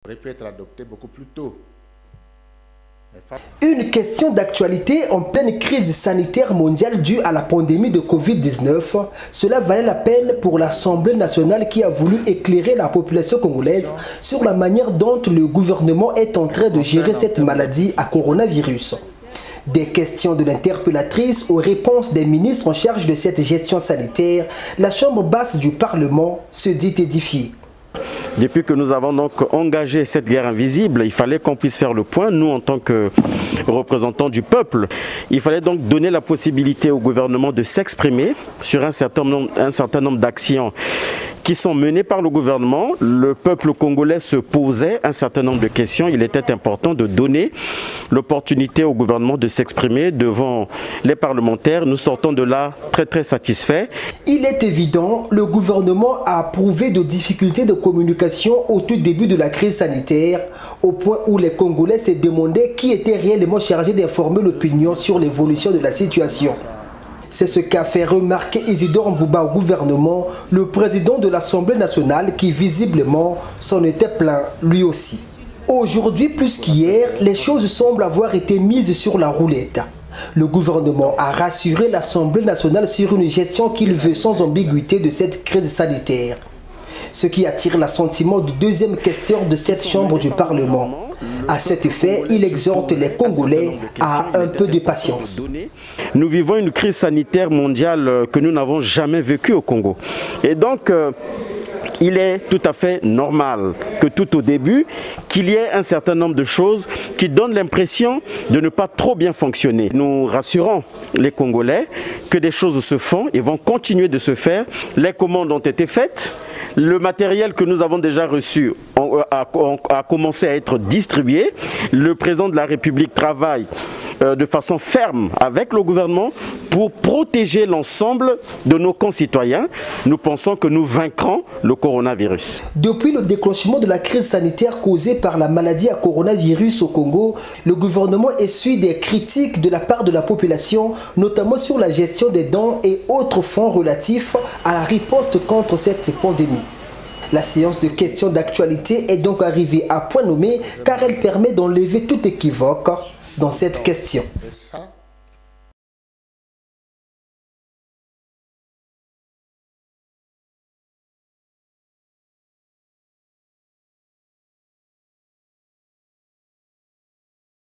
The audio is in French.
aurait pu être adopté beaucoup plus tôt. Une question d'actualité en pleine crise sanitaire mondiale due à la pandémie de Covid-19. Cela valait la peine pour l'Assemblée nationale qui a voulu éclairer la population congolaise sur la manière dont le gouvernement est en train de gérer cette maladie à coronavirus. Des questions de l'interpellatrice aux réponses des ministres en charge de cette gestion sanitaire, la Chambre basse du Parlement se dit édifiée. Depuis que nous avons donc engagé cette guerre invisible, il fallait qu'on puisse faire le point, nous en tant que représentants du peuple. Il fallait donc donner la possibilité au gouvernement de s'exprimer sur un certain nombre d'actions qui sont menées par le gouvernement. Le peuple congolais se posait un certain nombre de questions. Il était important de donner l'opportunité au gouvernement de s'exprimer devant les parlementaires. Nous sortons de là très satisfaits. Il est évident, le gouvernement a prouvé de difficultés de communication au tout début de la crise sanitaire, au point où les Congolais se demandaient qui était réellement chargé d'informer l'opinion sur l'évolution de la situation. C'est ce qu'a fait remarquer Isidore Mbouba au gouvernement, le président de l'Assemblée nationale qui visiblement s'en était plaint lui aussi. Aujourd'hui plus qu'hier, les choses semblent avoir été mises sur la roulette. Le gouvernement a rassuré l'Assemblée nationale sur une gestion qu'il veut sans ambiguïté de cette crise sanitaire. Ce qui attire l'assentiment du deuxième questeur de cette chambre du Parlement. À cet effet, il exhorte les Congolais à un peu de patience. Nous vivons une crise sanitaire mondiale que nous n'avons jamais vécue au Congo. Et donc, il est tout à fait normal que tout au début, qu'il y ait un certain nombre de choses qui donnent l'impression de ne pas trop bien fonctionner. Nous rassurons les Congolais que des choses se font et vont continuer de se faire. Les commandes ont été faites. Le matériel que nous avons déjà reçu a commencé à être distribué. Le président de la République travaille de façon ferme avec le gouvernement pour protéger l'ensemble de nos concitoyens. Nous pensons que nous vaincrons le coronavirus. Depuis le déclenchement de la crise sanitaire causée par la maladie à coronavirus au Congo, le gouvernement essuie des critiques de la part de la population, notamment sur la gestion des dons et autres fonds relatifs à la riposte contre cette pandémie. La séance de questions d'actualité est donc arrivée à point nommé car elle permet d'enlever tout équivoque dans cette question.